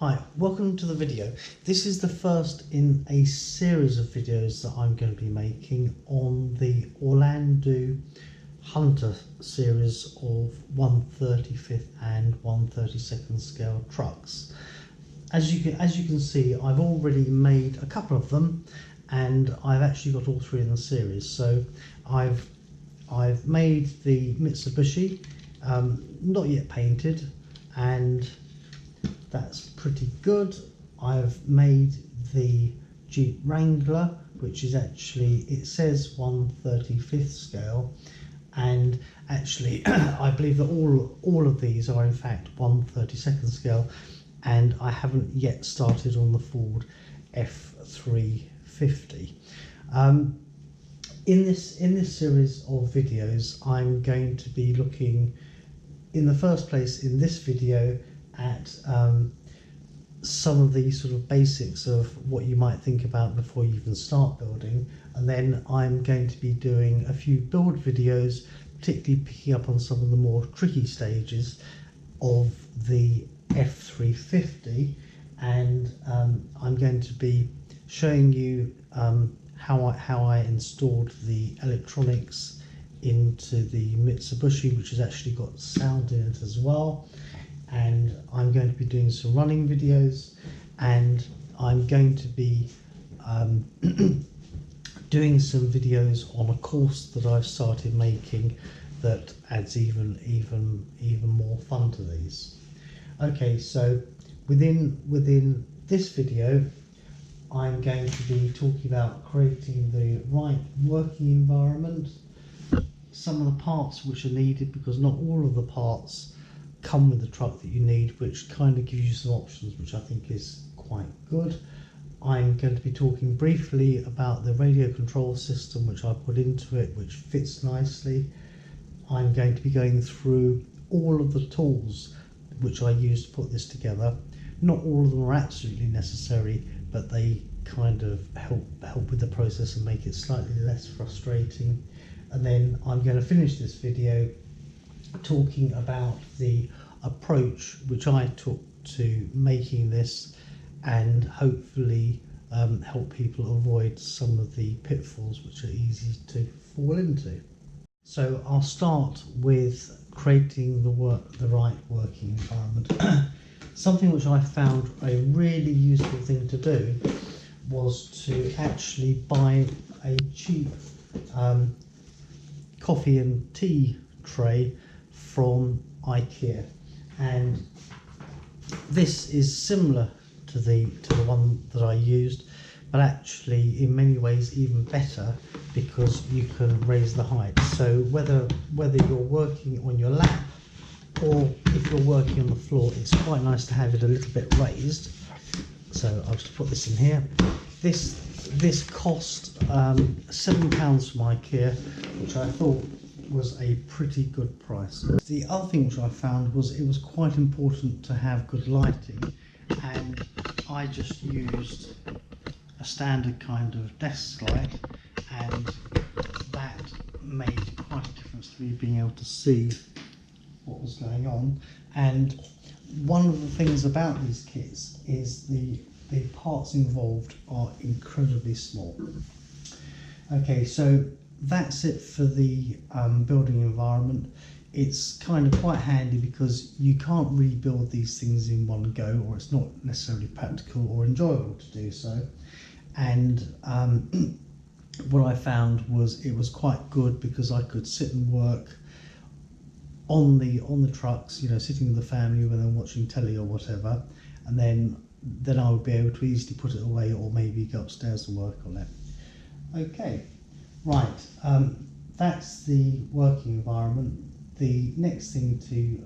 Hi, welcome to the video. This is the first in a series of videos that I'm going to be making on the Orlandoo Hunter series of 1/35th and 1/32nd scale trucks. As you can see, I've already made a couple of them, and I've actually got all three in the series. So I've made the Mitsubishi, not yet painted, and that's pretty good. I've made the Jeep Wrangler, which is actually, it says 1/35th scale, and actually I believe that all of these are in fact 1/32nd scale, and I haven't yet started on the Ford F350. In this series of videos, I'm going to be looking, in the first place in this video, at some of the sort of basics of what you might think about before you even start building, and then I'm going to be doing a few build videos, particularly picking up on some of the more tricky stages of the F350, and I'm going to be showing you how I installed the electronics into the Mitsubishi, which has actually got sound in it as well. And I'm going to be doing some running videos, and I'm going to be doing some videos on a course that I've started making that adds even more fun to these. Okay, so within this video, I'm going to be talking about creating the right working environment, some of the parts which are needed, because not all of the parts come with the truck that you need, which kind of gives you some options, which I think is quite good. I'm going to be talking briefly about the radio control system which I put into it, which fits nicely. I'm going to be going through all of the tools which I used to put this together. Not all of them are absolutely necessary, but they kind of help with the process and make it slightly less frustrating. And then I'm going to finish this video talking about the approach which I took to making this, and hopefully help people avoid some of the pitfalls which are easy to fall into. So I'll start with creating the right working environment. Something which I found a really useful thing to do was to actually buy a cheap coffee and tea tray from IKEA, and this is similar to the one that I used, but actually in many ways even better, because you can raise the height. So whether you're working on your lap or if you're working on the floor, it's quite nice to have it a little bit raised. So I'll just put this in here. This cost £7 from IKEA, which I thought was a pretty good price. The other thing which I found was it was quite important to have good lighting, and I just used a standard kind of desk light, and that made quite a difference to me being able to see what was going on. And one of the things about these kits is the parts involved are incredibly small. Okay, so that's it for the building environment. It's kind of quite handy because you can't really build these things in one go, or it's not necessarily practical or enjoyable to do so. And what I found was it was quite good because I could sit and work on the trucks, you know, sitting with the family when they're watching telly or whatever, and then I would be able to easily put it away, or maybe go upstairs and work on it. Okay. Right, that's the working environment. The next thing to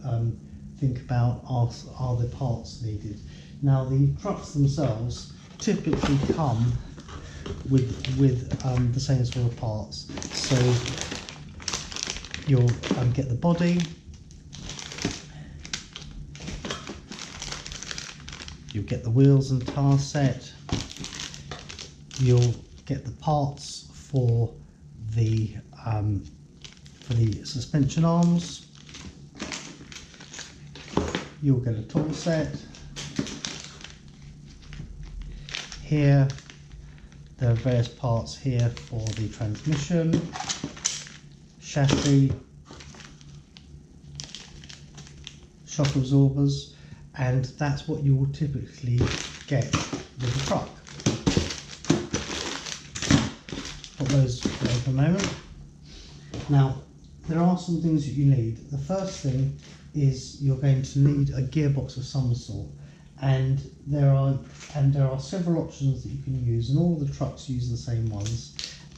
think about are the parts needed. Now, the trucks themselves typically come with the same sort of parts. So you'll get the body, you'll get the wheels and tire set, you'll get the parts for the suspension arms, you'll get a tool set, Here there are various parts here for the transmission, chassis, shock absorbers, and that's what you will typically get with the truck. Put those away for a moment. Now, there are some things that you need. The first thing is you're going to need a gearbox of some sort, and there are several options that you can use, and all the trucks use the same ones,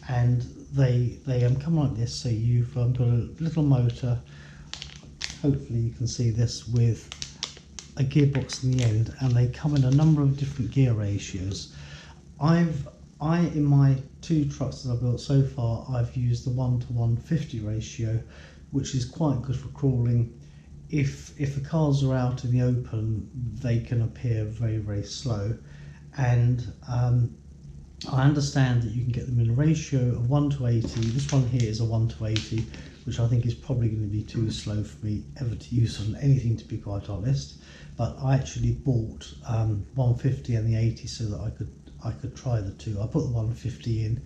and they come like this. So you've got a little motor. Hopefully you can see this with a gearbox in the end, and they come in a number of different gear ratios. In my 2 trucks that I've built so far, I've used the 1:150 ratio, which is quite good for crawling. If the cars are out in the open, they can appear very, very slow, and I understand that you can get them in a ratio of 1:80. This one here is a 1:80, which I think is probably going to be too slow for me ever to use on anything, to be quite honest. But I actually bought 150 and the 80 so that I could try the two. I put the 150 in,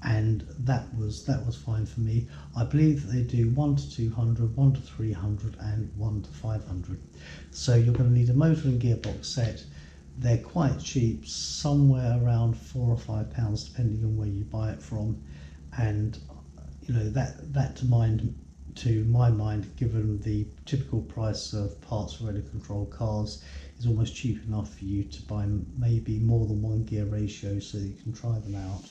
and that was fine for me. I believe that they do 1 to 200, 1 to 300, and 1 to 500. So you're going to need a motor and gearbox set. They're quite cheap, somewhere around £4 or £5, depending on where you buy it from. And you know that to my mind, given the typical price of parts for radio control cars, is almost cheap enough for you to buy maybe more than 1 gear ratio so that you can try them out.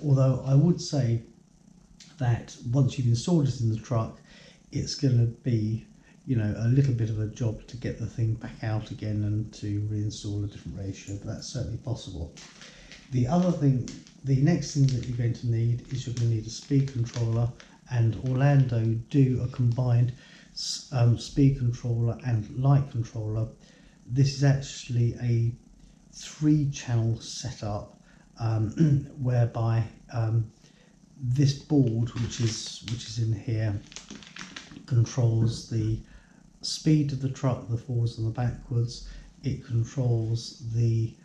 Although I would say that once you've installed it in the truck, it's going to be, you know, a little bit of a job to get the thing back out again and to reinstall a different ratio, but that's certainly possible. The next thing that you're going to need is you're going to need a speed controller, and Orlandoo do a combined speed controller and light controller. This is actually a 3-channel setup, whereby this board, which is in here, controls the speed of the truck, the forwards and the backwards. It controls the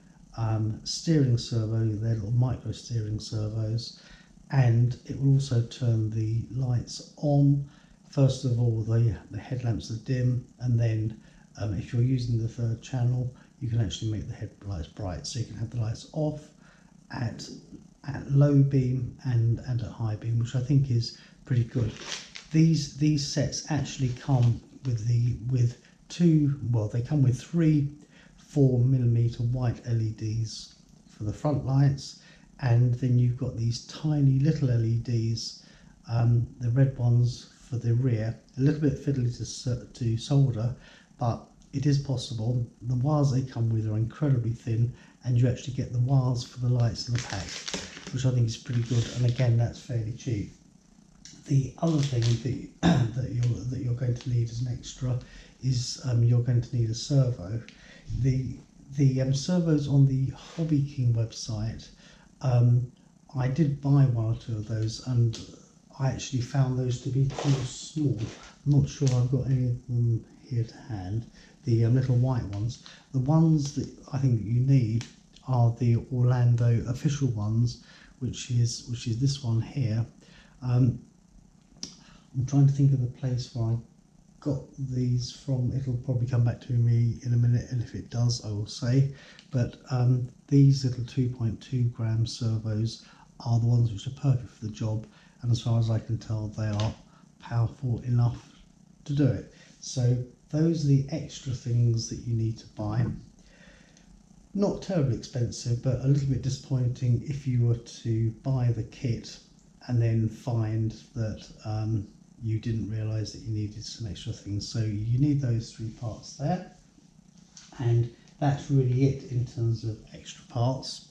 steering servo, their little micro steering servos, and it will also turn the lights on. First of all, the headlamps are dim, and then if you're using the 3rd channel, you can actually make the headlights bright, so you can have the lights off at low beam and at high beam, which I think is pretty good. These sets actually come with 3 4mm white LEDs for the front lights, and then you've got these tiny little LEDs, the red ones for the rear. A little bit fiddly to solder, but it is possible. The wires they come with are incredibly thin, and you actually get the wires for the lights in the pack, which I think is pretty good, and again, that's fairly cheap. The other thing that you're going to need as an extra is you're going to need a servo. The servos on the Hobby King website, I did buy 1 or 2 of those, and I actually found those to be too small. I'm not sure I've got any of them here to hand. The little white ones. The ones that I think that you need are the Orlandoo official ones, which is this one here. I'm trying to think of the place where I got these from. It'll probably come back to me in a minute, and if it does, I will say. But these little 2.2 gram servos are the ones which are perfect for the job, and as far as I can tell, they are powerful enough to do it. So those are the extra things that you need to buy. Not terribly expensive, but a little bit disappointing if you were to buy the kit and then find that you didn't realise that you needed some extra things. So you need those 3 parts there, and that's really it in terms of extra parts.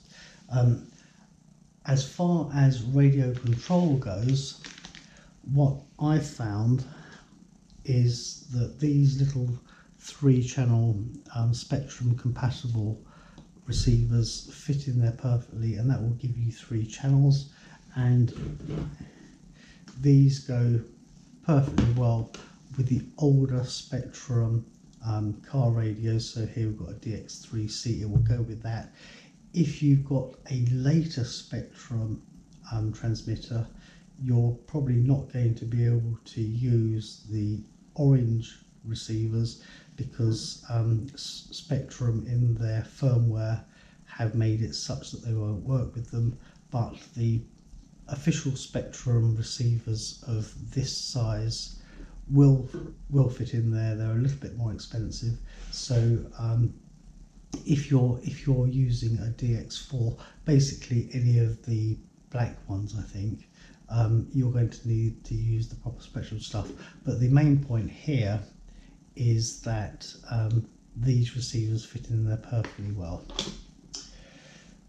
As far as radio control goes, what I found is that these little 3-channel Spectrum compatible receivers fit in there perfectly, and that will give you 3 channels, and these go perfectly well with the older Spectrum car radios. So here we've got a DX3C, it will go with that. if you've got a later Spectrum transmitter, you're probably not going to be able to use the orange receivers, because Spectrum in their firmware have made it such that they won't work with them, but the official Spectrum receivers of this size will fit in there. They're a little bit more expensive, so if you're using a DX4, basically any of the black ones, I think, you're going to need to use the proper Spectrum stuff. But the main point here is that these receivers fit in there perfectly well.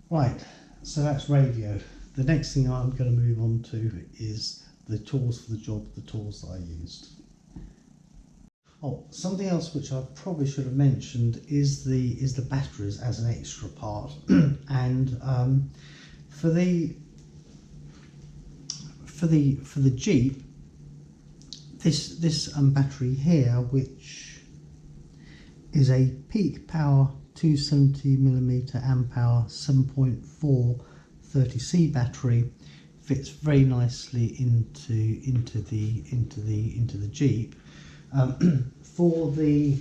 Right, so that's radio. The next thing I'm going to move on to is the tools for the job, the tools that I used. Oh, something else which I probably should have mentioned is the batteries as an extra part. And for the Jeep, this battery here, which is a peak power 270mm amp hour 7.4 30C battery, fits very nicely into the Jeep. For the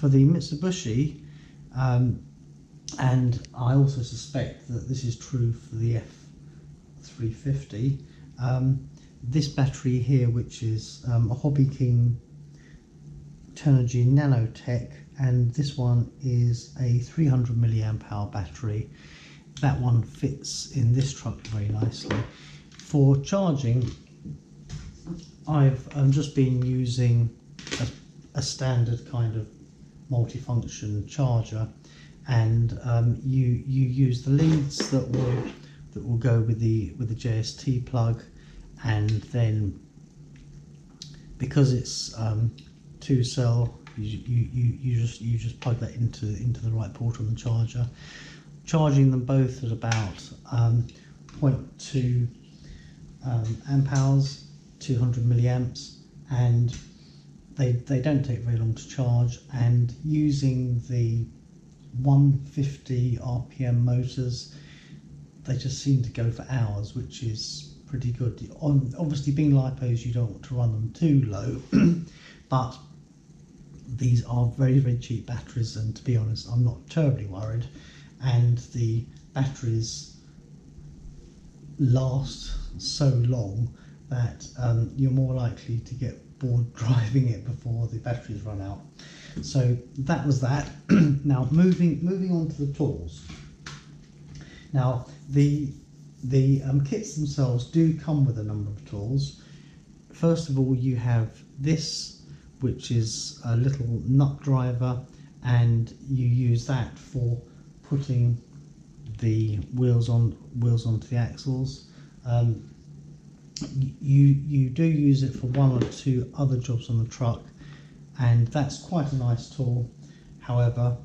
Mitsubishi, and I also suspect that this is true for the F350, this battery here, which is a Hobby King Turnigy Nanotech, and this one is a 300 milliamp hour battery. That one fits in this truck very nicely. For charging, I've just been using a standard kind of multifunction charger, and you use the leads that will go with the JST plug, and then because it's 2-cell, you just plug that into the right port on the charger. Charging them both at about 0.2 amp hours, 200 milliamps, and they don't take very long to charge. And using the 150 RPM motors, they just seem to go for hours, which is pretty good. Obviously, being lipos, you don't want to run them too low, but these are very, very cheap batteries, and to be honest, I'm not terribly worried. And the batteries last so long that you're more likely to get bored driving it before the batteries run out. So that was that. Now moving on to the tools. Now the kits themselves do come with a number of tools. First of all, you have this, which is a little nut driver, and you use that for putting the wheels onto the axles. You do use it for one or two other jobs on the truck, and that's quite a nice tool. However,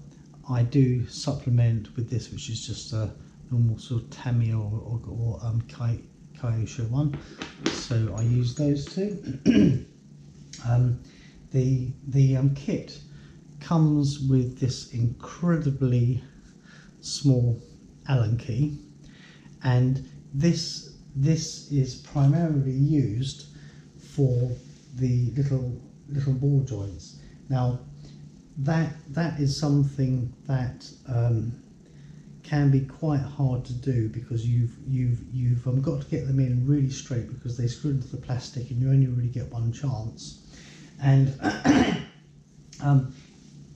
I do supplement with this, which is just a normal sort of Tamiya or Kyosho one, so I use those two. The kit comes with this incredibly small Allen key, and this is primarily used for the little ball joints. Now that is something that can be quite hard to do, because you've got to get them in really straight, because they screw into the plastic and you only really get one chance. And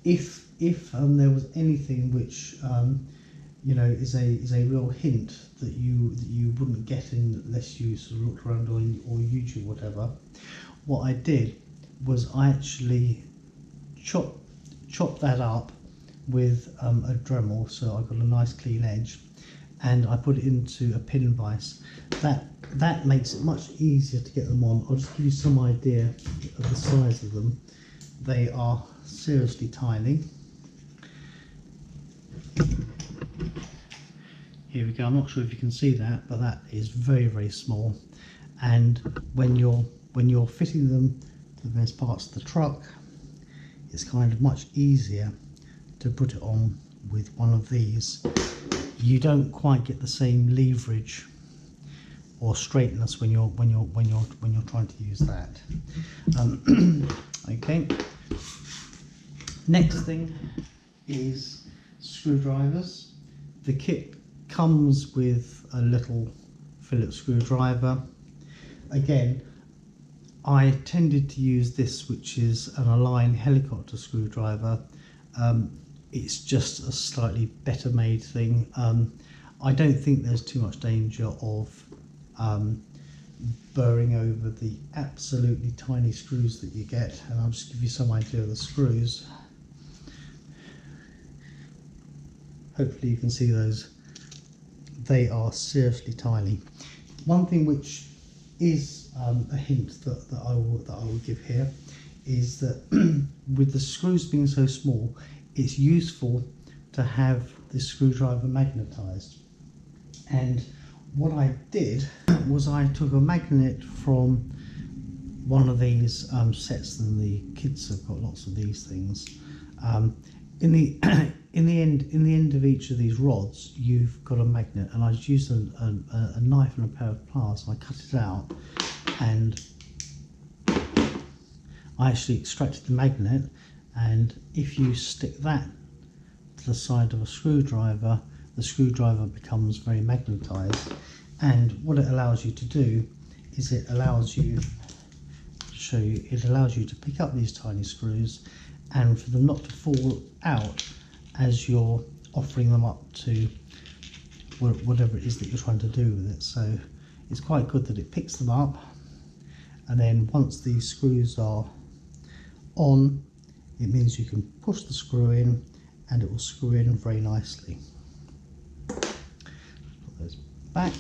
if there was anything which you know is a real hint that you wouldn't get unless you sort of looked around or YouTube or whatever, what I did was I actually chopped that up with a Dremel, so I got a nice clean edge, and I put it into a pin vise. That makes it much easier to get them on. I'll just give you some idea of the size of them. They are seriously tiny. Here we go. I'm not sure if you can see that, but that is very, very small. And when you're fitting them to the various parts of the truck, it's kind of much easier to put it on with one of these. you don't quite get the same leverage or straightness when you're trying to use that. Okay. Next thing is screwdrivers. The kit comes with a little Phillips screwdriver. Again, I tended to use this, which is an Align helicopter screwdriver. It's just a slightly better made thing. I don't think there's too much danger of burring over the absolutely tiny screws that you get, and I'll just give you some idea of the screws. Hopefully you can see those. They are seriously tiny. One thing which is a hint that I will give here is that with the screws being so small, it's useful to have the screwdriver magnetized. And what I did was I took a magnet from one of these sets, and the kids have got lots of these things. In the end of each of these rods, you've got a magnet, and I just used a knife and a pair of pliers, and I cut it out, and I actually extracted the magnet. And if you stick that to the side of a screwdriver, the screwdriver becomes very magnetized. And what it allows you to do is it allows you to pick up these tiny screws and for them not to fall out as you're offering them up to whatever it is that you're trying to do with it. So it's quite good that it picks them up, and then once these screws are on, it means you can push the screw in and it will screw in very nicely. Put those back.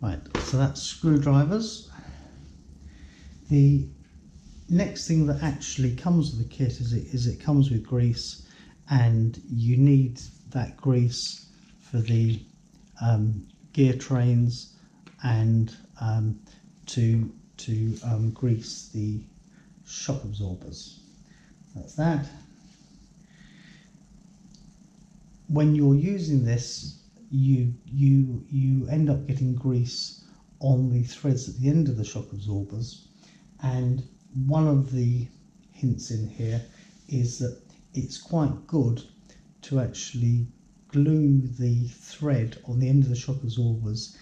Right, so that's screwdrivers. The next thing that actually comes with the kit is it comes with grease, and you need that grease for the gear trains and to grease the shock absorbers. That's that. When you're using this, you end up getting grease on the threads at the end of the shock absorbers, and one of the hints in here is that it's quite good to actually glue the thread on the end of the shock absorbers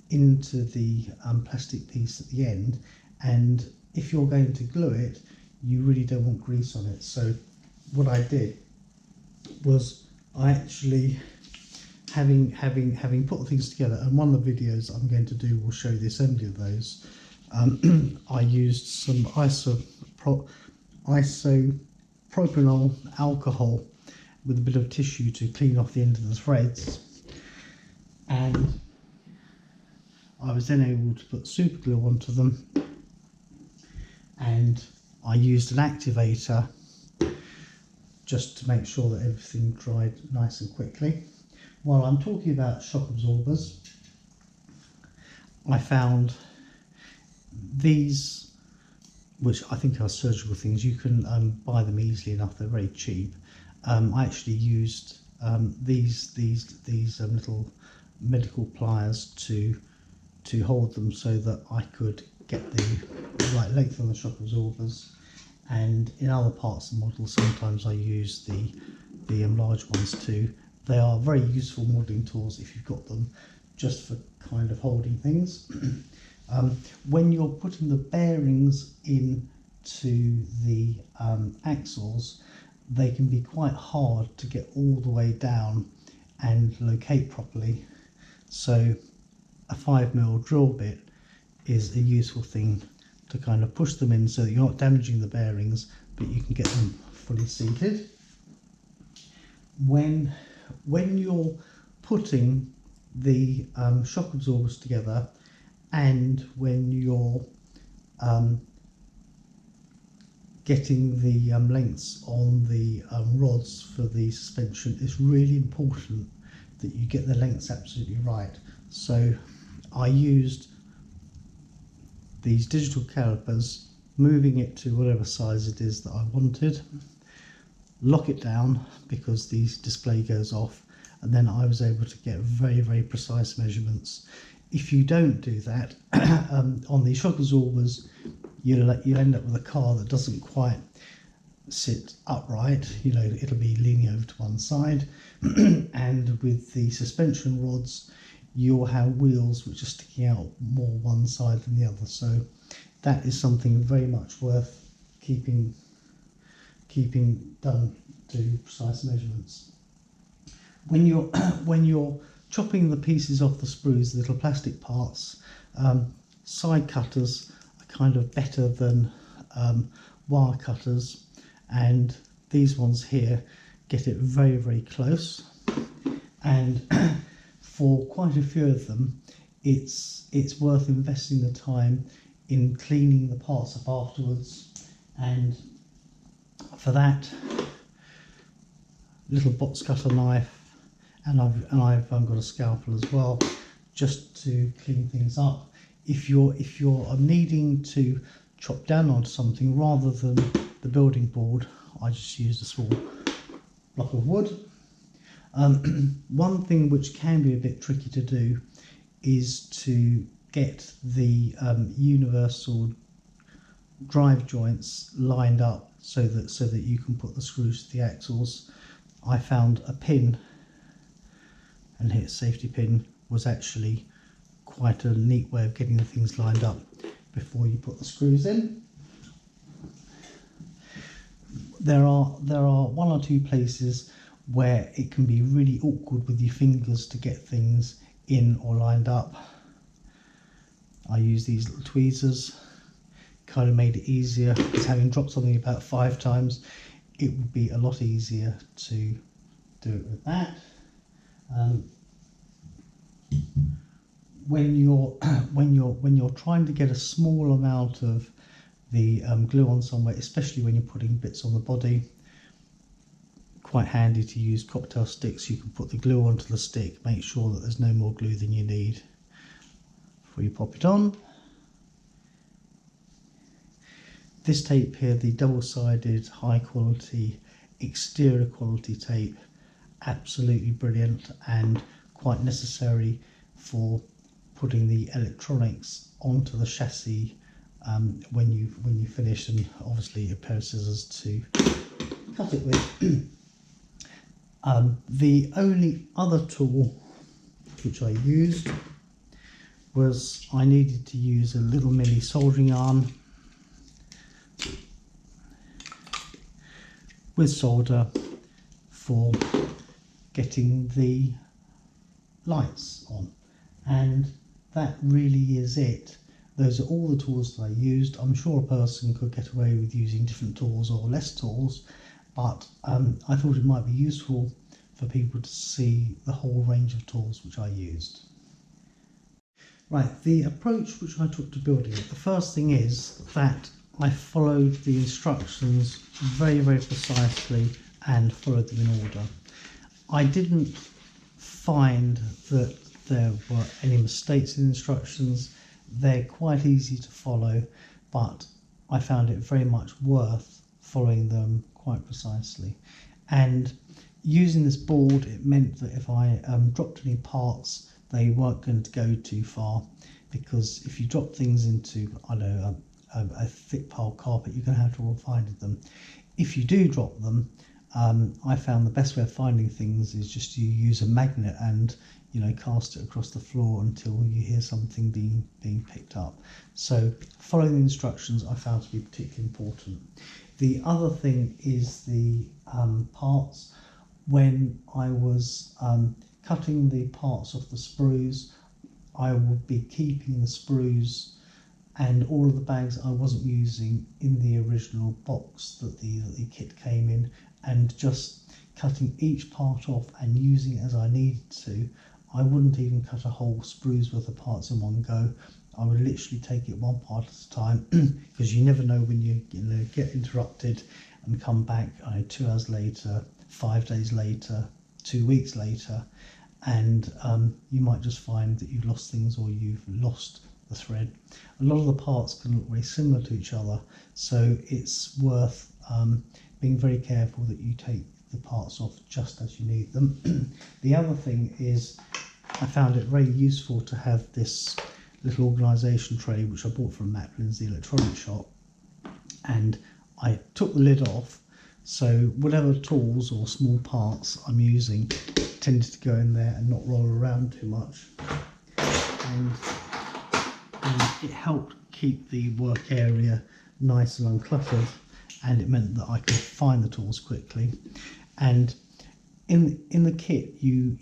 into the plastic piece at the end, and if you're going to glue it, you really don't want grease on it. So what I did was I actually, having put things together, and one of the videos I'm going to do will show the assembly of those, I used some isopropyl alcohol with a bit of tissue to clean off the end of the threads, and I was then able to put super glue onto them, and I used an activator just to make sure that everything dried nice and quickly. While I'm talking about shock absorbers, I found these, which I think are surgical things. You can buy them easily enough, they're very cheap. I actually used these little medical pliers to hold them so that I could get the right length on the shock absorbers. And in other parts of the model, sometimes I use the enlarged ones too. They are very useful modelling tools if you've got them, just for kind of holding things. When you're putting the bearings into the axles, they can be quite hard to get all the way down and locate properly. So a 5mm drill bit is a useful thing to kind of push them in so that you're not damaging the bearings, but you can get them fully seated. When you're putting the shock absorbers together, and when you're getting the lengths on the rods for the suspension, it's really important that you get the lengths absolutely right. So I used these digital calipers, moving it to whatever size it is that I wanted, lock it down because the display goes off, and then I was able to get very, very precise measurements. If you don't do that, on the shock absorbers, you'll end up with a car that doesn't quite sit upright. You know, it'll be leaning over to one side, and with the suspension rods, you'll have wheels which are sticking out more one side than the other. So that is something very much worth keeping done to precise measurements. When you're chopping the pieces off the sprues, the little plastic parts, side cutters are kind of better than wire cutters, and these ones here get it very, very close. And for quite a few of them, it's worth investing the time in cleaning the parts up afterwards, and for that, little box cutter knife, and I've got a scalpel as well, just to clean things up. If you're needing to chop down onto something rather than the building board, I just used a small block of wood. One thing which can be a bit tricky to do is to get the universal drive joints lined up so that you can put the screws to the axles. I found a pin, and here, safety pin, was actually quite a neat way of getting the things lined up before you put the screws in. There are one or two places where it can be really awkward with your fingers to get things in or lined up. I use these little tweezers. Kind of made it easier, because having dropped something about 5 times, it would be a lot easier to do it with that. When you're trying to get a small amount of the glue on somewhere, especially when you're putting bits on the body, quite handy to use cocktail sticks. You can put the glue onto the stick, make sure that there's no more glue than you need before you pop it on. This tape here, the double-sided high quality exterior quality tape, absolutely brilliant and quite necessary for putting the electronics onto the chassis when you finish, and obviously a pair of scissors to cut it with. The only other tool which I used was I needed to use a little mini soldering iron with solder for getting the lights on, and that really is it. Those are all the tools that I used. I'm sure a person could get away with using different tools or less tools, but I thought it might be useful for people to see the whole range of tools which I used. Right, the approach which I took to building it, the first thing is that I followed the instructions very, very precisely and followed them in order. I didn't find that there were any mistakes in the instructions. They're quite easy to follow, but I found it very much worth following them quite precisely. And using this board, it meant that if I dropped any parts, they weren't going to go too far, because if you drop things into, I don't know, a thick pile carpet, you're going to have to find them. If you do drop them, I found the best way of finding things is just to use a magnet and, you know, cast it across the floor until you hear something being picked up. So following the instructions I found to be particularly important. The other thing is the parts. When I was cutting the parts off the sprues, I would be keeping the sprues and all of the bags I wasn't using in the original box that the kit came in, and just cutting each part off and using it as I needed to. I wouldn't even cut a whole sprue's worth of parts in one go. I would literally take it one part at a time, because you never know when you get interrupted and come back 2 hours later, 5 days later, 2 weeks later, and you might just find that you've lost things or you've lost the thread. A lot of the parts can look very similar to each other, so it's worth being very careful that you take the parts off just as you need them. The other thing is, I found it very useful to have this little organisation tray which I bought from Maplin's, the electronic shop, and I took the lid off, so whatever tools or small parts I'm using tended to go in there and not roll around too much, and it helped keep the work area nice and uncluttered, and it meant that I could find the tools quickly. And in the kit you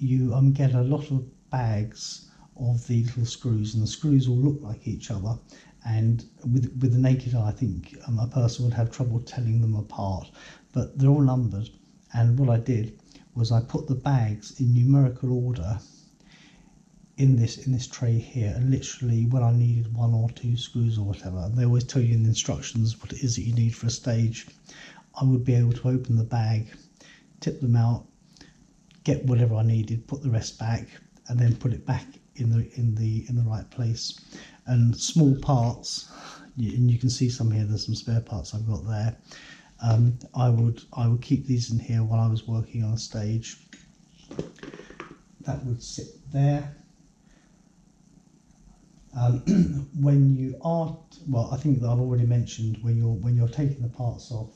get a lot of bags of the little screws, and the screws all look like each other, and with the naked eye I think a person would have trouble telling them apart, but they're all numbered. And what I did was I put the bags in numerical order in this tray here, and literally when I needed 1 or 2 screws or whatever, and they always tell you in the instructions what it is that you need for a stage, I would be able to open the bag, tip them out, get whatever I needed, put the rest back, and then put it back in the right place. And small parts, and you can see some here, there's some spare parts I've got there. I would keep these in here while I was working on a stage. That would sit there. When you are, well, I think that I've already mentioned, when you're taking the parts off,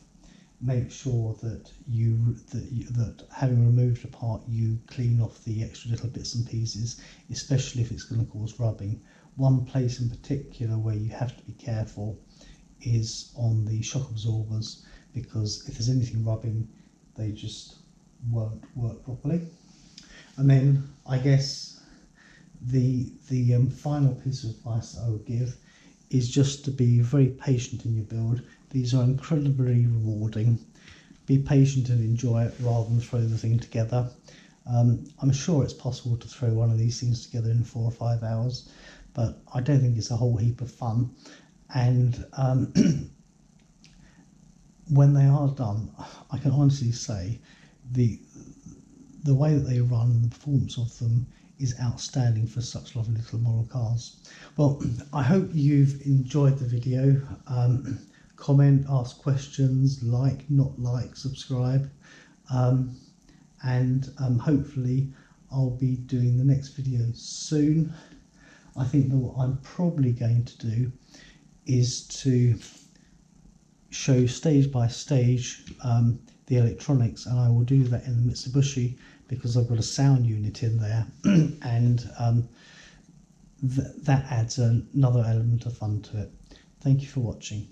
make sure that that having removed a part, you clean off the extra little bits and pieces, especially if it's going to cause rubbing. One place in particular where you have to be careful is on the shock absorbers, because if there's anything rubbing, they just won't work properly. And then I guess the final piece of advice that I would give is just to be very patient in your build. These are incredibly rewarding. Be patient and enjoy it rather than throw the thing together. I'm sure it's possible to throw one of these things together in 4 or 5 hours, but I don't think it's a whole heap of fun. And when they are done, I can honestly say the way that they run, the performance of them is outstanding for such lovely little model cars. Well, I hope you've enjoyed the video. Comment, ask questions, like, not like, subscribe, and hopefully I'll be doing the next video soon. I think that what I'm probably going to do is to show stage by stage the electronics, and I will do that in the Mitsubishi because I've got a sound unit in there, and that adds another element of fun to it. Thank you for watching.